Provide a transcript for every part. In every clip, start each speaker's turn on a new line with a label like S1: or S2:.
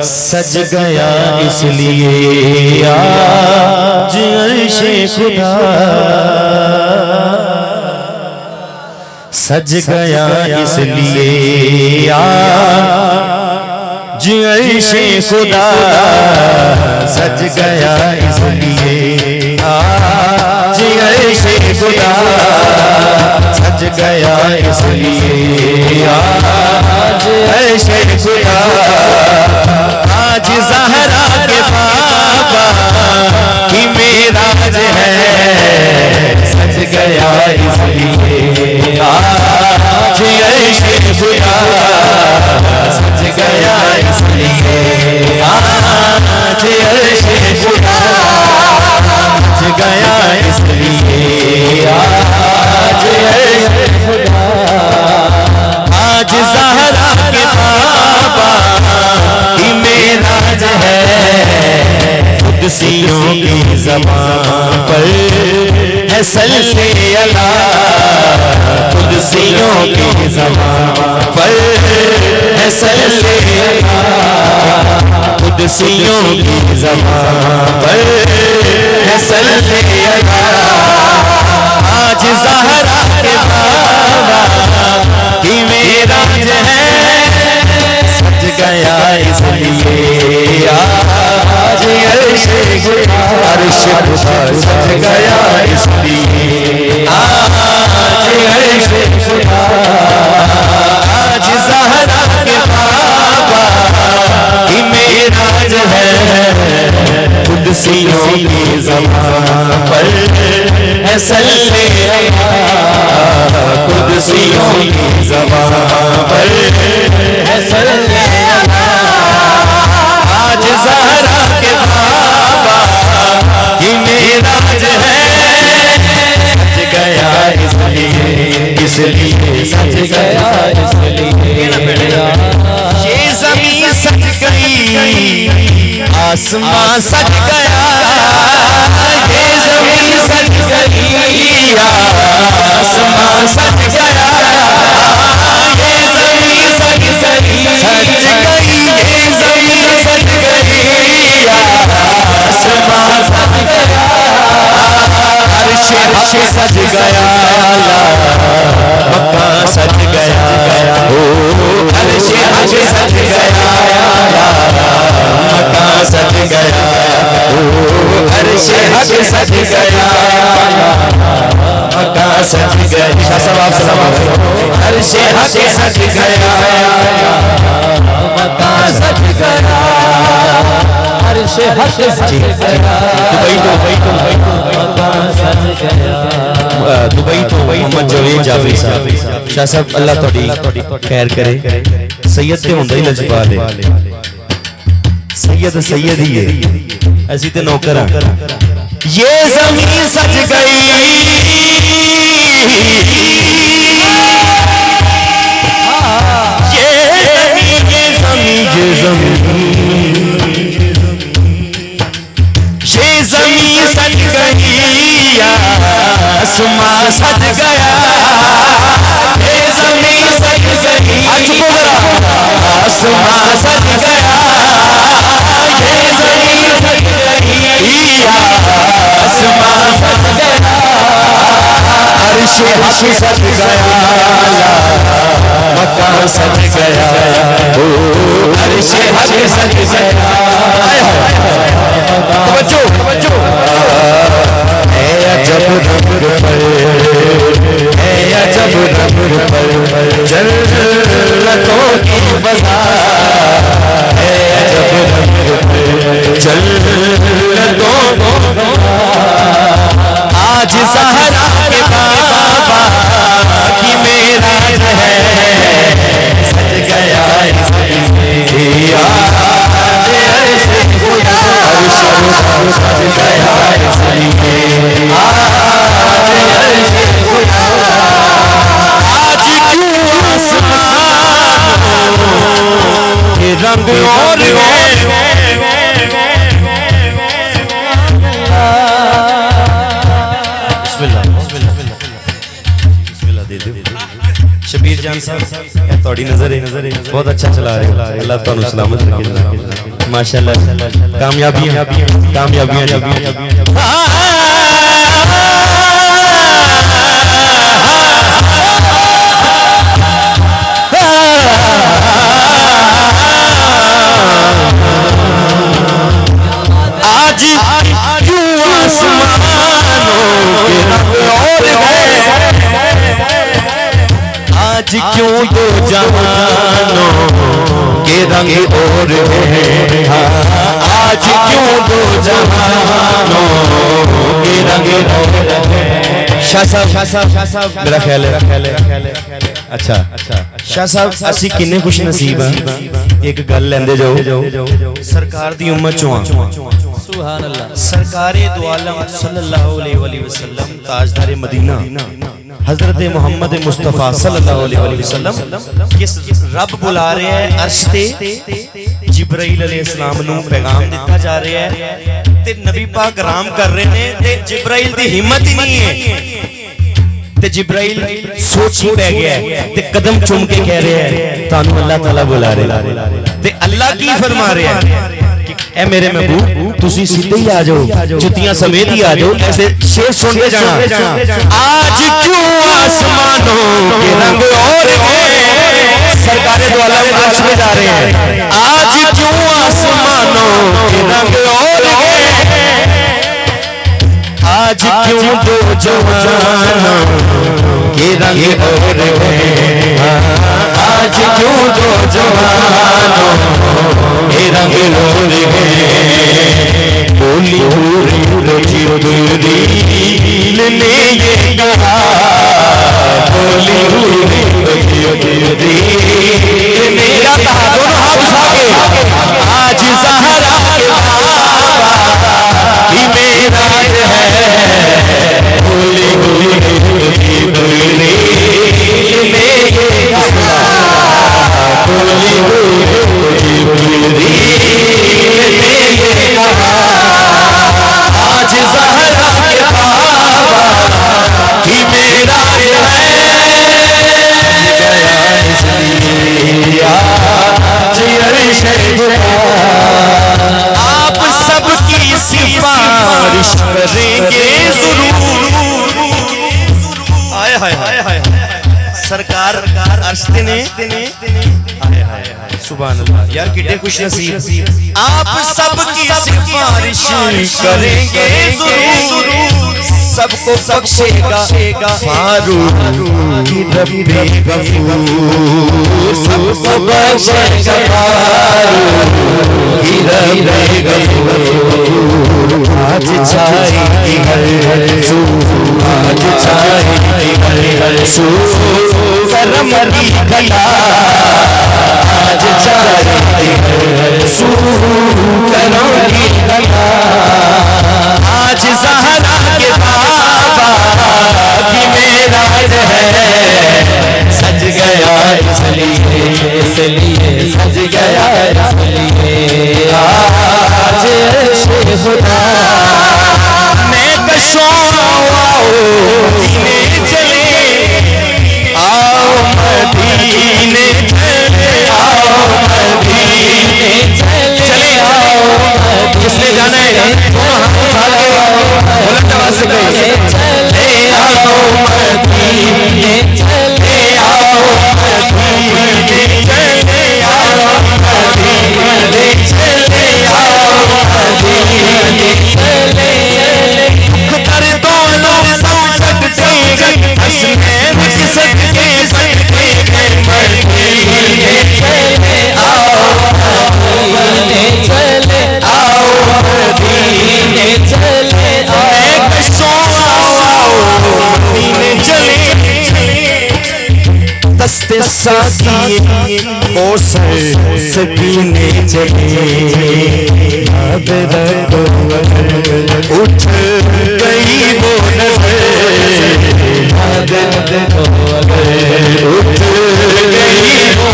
S1: सज गया इसलिए आज अर्शे खुदा, सज गया इसलिए आज अर्शे खुदा, सज गया इसलिए आज अर्शे खुदा, सज गया इसलिए आज अर्शे खुदा। आज ज़हरा के बाबा की मेराज है, सज गया इसलिए आज अर्शे खुदा, सज गया इसलिए आज अर्शे खुदा, सज गया इसलिए आज अर्शे खुदा। आज ज़हरा के बाबा की मेराज है, कुदसियों की ज़बान पर है सल्ले अला, कुदसियों की ज़बान पर है सल्ले अला, कुदसियों की ज़बान पर है सल्ले अला। आज ज़हरा के बाबा की मेराज है, सज गया इसलिए आज अर्शे खुदा, अर्शे खुदा सज गया इसलिए आज अर्शे खुदा। आज ज़हरा के बाबा की मेराज है, कुदसियों की ज़बान पर है सल्ले अला, कुदसियों की ज़बान पर है सल्ले अला। आज ज़हरा के बाबा की मेराज है, सज गया इसलिए, इसलिए सज गया इसलिए। ये ज़मीन सज गई, आसमां सज गया, ये ज़मीन सज गई, आसमां सज गया, ये ज़मीन सज गई, सज गई, ये ज़मीन सज गई, आसमां सज गया, अर्शे हक़ सज गया, मक्का सज गया, ओ अर्शे हक़ सज गया, मक्का सज गया, ओ अर्शे हक़ सज गया, मक्का सज गया। सवाब सलाम अर्शे हक़ सज गया, मक्का सज गया, अर्शे हक़ सज गया, मक्का सज गया। दुबई तो मोहम्मद जवेद जाफरी साहब, शाह साहब अल्लाह थोड़ी खैर करे। सैयद ते हुंदा ही लजपाल है, सैयद सैयद ही है, ऐसी ते नौकर हैं। ये ज़मीन सज गई, ये ज़मीन सज गई, आसमां सज गया, ये ज़मीन सज गई, आसमां सज गया, ये ज़मीन सज गई, आसमां सज गया, अर्शे हक़ सज गया, मक्का सज गया, ओ अर्शे हक़ सज गया। तवज्जो तवज्जो, है अजब रंग पर, है अजब रंग पर जन्नतों की फ़ज़ा, है अजब रंग पर जन्नतों की फ़ज़ा। आज ज़हरा के बाबा की मेराज है, सज गया इसलिए आज अर्शे खुदा, अर्शे सज गया इसलिए आज अर्शे खुदा। आज क्यों आसमान के रंग और बिस्मिल्लाह बिस्मिल्लाह दे दो शबीर जान साहब। थोड़ी नजर है, बहुत अच्छा चला रहे हो, अल्लाह तुहानू सलामत रखे जनाब, माशाअल्लाह। कामयाबियां कामयाबियां आज क्यों आसमानों के रंग और है, आज क्यों दो जहानों के रंग और है, आज क्यों दो जहानों के रंग और है। शाह साहब मेरा ख्याल है अच्छा शाह साहब असी किन्ने खुश नसीब हैं, एक गल लेंदे जाओ, सरकार दी उम्मत चो हां, सुभान अल्लाह। सरकारे दो आलम सल्लल्लाहु अलैहि वसल्लम ताजदार मदीना हजरत मोहम्मद मुस्तफा सल्लल्लाहु अलैहि वसल्लम किस रब बुला रहे हैं अर्श ते, जिब्राइल अलैहिस्सलाम नू पैगाम दिता जा रहा है ते नबी पाक आराम कर रहे ने ते जिब्राइल दी हिम्मत ही नहीं है ते जिब्राइल सोच ही पै गया ते कदम चूम के कह रहे हैं तानू अल्लाह ताला बुला रहे ते अल्लाह की फरमा रहे हैं कि ए मेरे महबूब तुसी सीधे ही आ जाओ, जुतियां समेत ही आ जाओ, ऐसे शेर सुनते जाना। आज क्यों आसमानों के रंग और है, सरकारे दो आलम अर्श पे जा रहे हैं, आज क्यों आसमानों के रंग और है, आज क्यों दो जवानों के रंग और है, आज क्यों दो जवानों के रंग और है। बोली जिब्रील ने ये कहा, बोली जिब्रील ने क्या कहा, दोनों हाथ उठा के, आज ज़हरा के बाबा की मेराज है, बोली जिब्रील ने ये कहा, बोली जिब्रील ने ये कहा, आज ज़हरा के बाबा की मेराज है, आप सबकी सिफारिश करेंगे जरूर। हाय हाय हाय हाय सरकार अर्श ने सुभान अल्लाह यार कितने खुश नसीब, आप सबकी सिफारिश करेंगे जरूर, सबको बख्शेगा फारूक रब्बे गफूर, सबको बख्शेगा फारूक रब्बे गफूर। आज छाएगी हर सू, आज छाएगी हर सू करम की घटा, आज छाएगी हर सू करम की घटा, आज ज़हरा के बाबा की मेराज है, सज गया इसलिए इसलिए सज गया इसलिए आज खुदा मैं कशों आओ मदीने चले, आओ मदीने चले, आओ मदीने चले, आओ किसने जाना है दोनों हाथ उठा के बुलंद आवाज से कहिए, चले आओ मदीने चले, आओ मदीने चले, आओ मदीने चले, आओ मदीने चले, कर दो लोग सब सकते हैं हंसने मुझ सकते सकते हैं मदीने चले, आओ मदीने चले, आओ मदीने चले, मैं कशों आओ मदीने चले, दस्ते साकिए को सकीने चले, याद रखो उठ गई वो नज़र, याद रखो उठ गई वो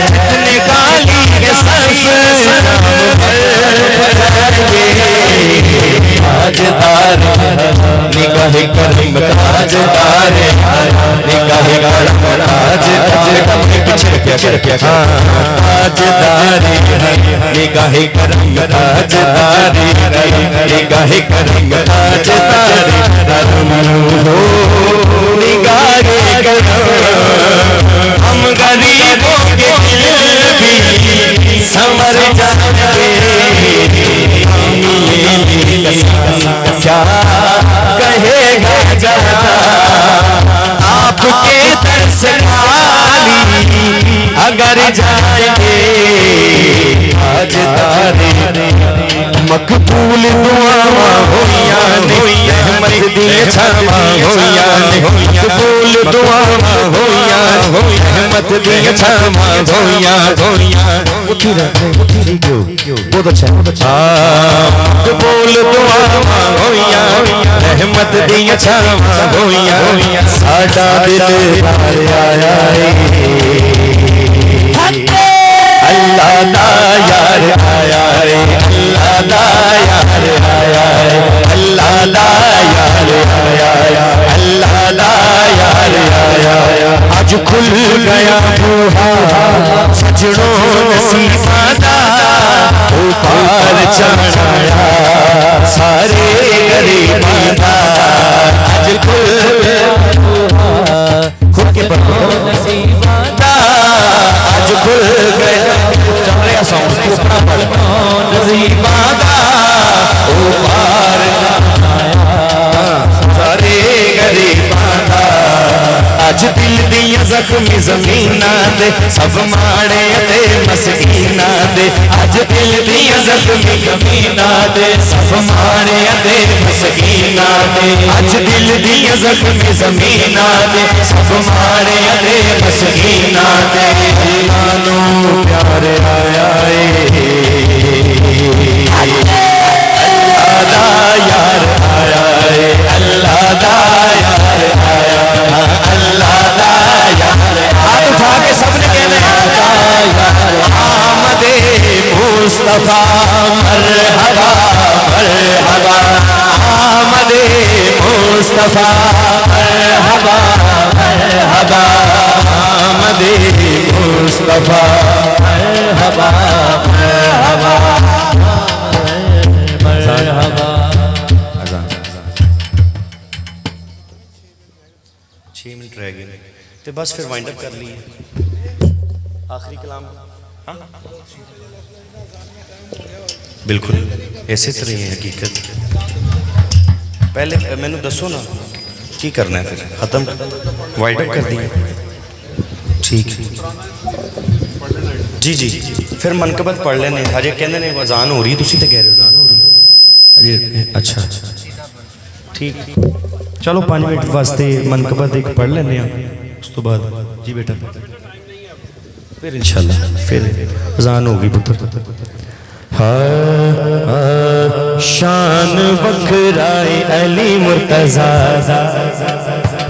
S1: जितने गाली के सब ताजदार निगाह करम ताजदार, निगाह करम ताजदार, ताजदारी निगाहे करम ताजदारी निगाहे करम ताजदारी हो निगाहे करम हम गरीबों के दिल भी संवर जाएंगे क्या कहेगा जहां आपके दर से खाली अगर जाएंगे ताजदारी मकबूल दुआ होया रहमत दी छावा होया मकबूल दुआ होया रहमत दी छावा होया उठी क्यों बहुत अच्छा मकबूल दुआ होया रहमत दी छावा होया साडा दिल भर आया अल्लाह दा यार आया रे अल्लाह दा यार आया रे अल्लाह दा यार आया अल्लाह दा यार आया आज खुल गया बूहा सजनों नसीबा दा ऊपर चढ़ाया सारे गरीबां दा आज खुल गया बूहा खुद के नसीबा दा आज खुल गया सारे गरीबां अज दिल दियां जख्मी ज़मीनां दे सब माड़े ते मस्कीनां दे अज दिल दियां जख्मी ज़मीनां दे सब माड़े ते मस्कीनां दे अज दिल दियां जख्मी ज़मीनां दे सब माड़े ते मस्कीनां दे अल्लाह नू प्यार आया अल्लाह दा यार आया अल्लाह दा यार आया अल्लाह दा यार हाथ उठा के सबने कहना आमदे मुस्तफा मरहबा मरहबा आमदे मुस्तफा मरहबा मरहबा आमदे मुस्तफा मरहबा मरहबा मरहबा 6 मिनट रह गए तो बस फिर वाइंड अप कर लिए आखिरी कलाम हाँ बिल्कुल ऐसे तरह है हकीकत पहले मैंने दसो ना की करना है फिर खत्म वाइंड अप कर दिए ठीक जी जी फिर मनकबत पढ़ लेने अजे कहते ने अजान हो रही तुम तो कह रहे हो अजान हो रही अजे अच्छा ठीक चलो 5 मिनट वास्ते मनकबत एक पढ़ लेने उस तो बाद जी बेटा फिर इंशाल्लाह फिर अजान होगी पुत्र शान बखराए अली मुर्तजा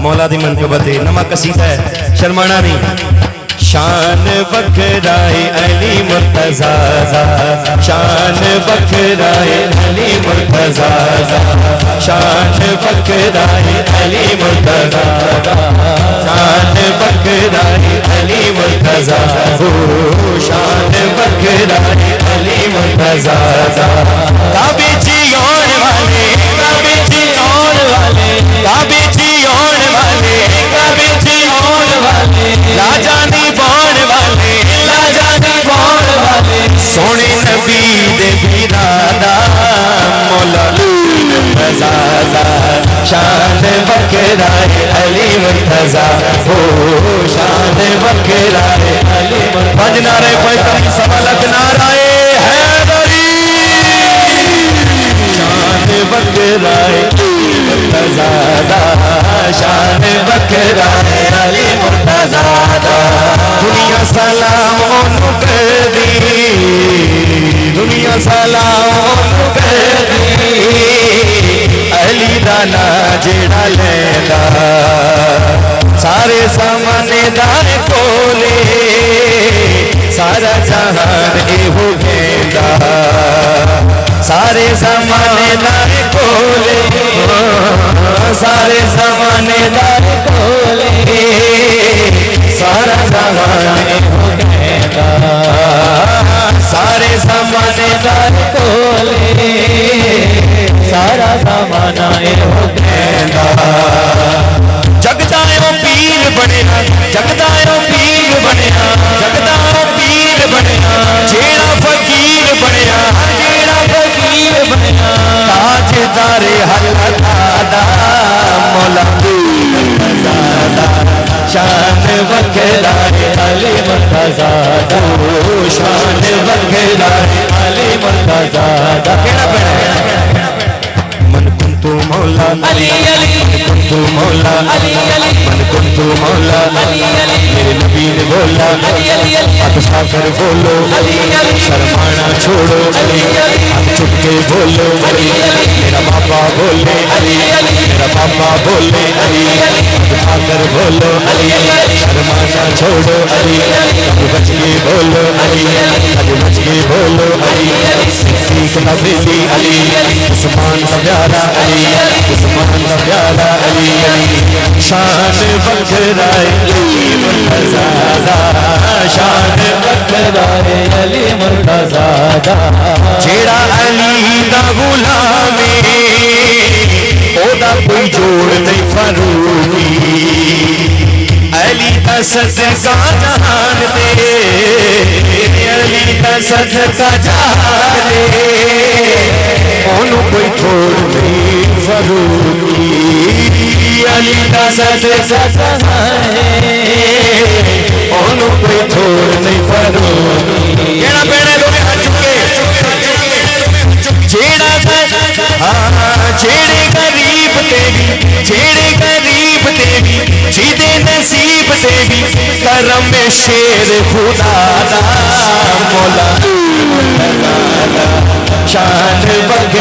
S1: मौला दी मनकबत नमा कसीदा है शर्माना नहीं शान बखराए अली मुर्तजा शान बखराए अली मुर्तजा शान बखराए अली मुर्तजा शान बखराए अली मुर्तजा शान बखराए अली मुर्तजा काबे जी और वाले काबे जी और वाले काबे जी और वाले काबे जी और वाले लाजानी बौन वाले लाजानी बौन वाले सोने नबी दे बिरादा मौला मुर्तजा शान बखराए अली मुर्तजा हो शान बखराए अली मुर्तजा नारे पैतम सबलक नाराए हैदरी शान बखराए मुर्तजा शान बखराए अली मुर्तजा दुनिया सलामों कर दी दुनिया सलामों कर दी अली दा ना जेड़ा लेंदा सारे ज़माने दार कोले सारा जहान एहो कहंदा सारे ज़माने दार कोले सारे ज़माने दार कोले सारा जहान मजार हल्ला मौला शान वखरा अली मुर्तज़ा शान वखरा अली मुर्तज़ा मन कुंतु मौला अली अली कुंतु मौला अली अली मन कुंतु मौला अली अली मेरे नबी ने बोला अली अली हाथ उठाकर बोलो अली अली शर्माना छोड़ो अली अली हाथ चुप के बोलो अली अली मेरा पापा बोले अली अली मेरा पापा बोले अली अली उठाकर बोलो अली अली शर्माना छोड़ो अली अली बच के बोलो अली अली बच के बोलो अली सीख नबी अली उस्मान का प्यारा अली उस्मान का प्यारा अली शान बखरा अली मुर्तज़ा शान बखरा अली मुर्तज़ा जेड़ा अली दा गुलाम ओदा कोई जोड़ नहीं फरूकी अली का सदका जान दे अली का सदका जान दे ओनू कोई छोड़ नहीं फरूकी अली का सदका जान ओनू कोई छोड़ नहीं फरूकी केड़ा पेड़ा लोगे हाथ चुके जेड़ा जेड़े गरीब तेरी जेड़े गरीब तेरी जिदे नसीब तेरी करम में शेर खुदा दा मौला शान बग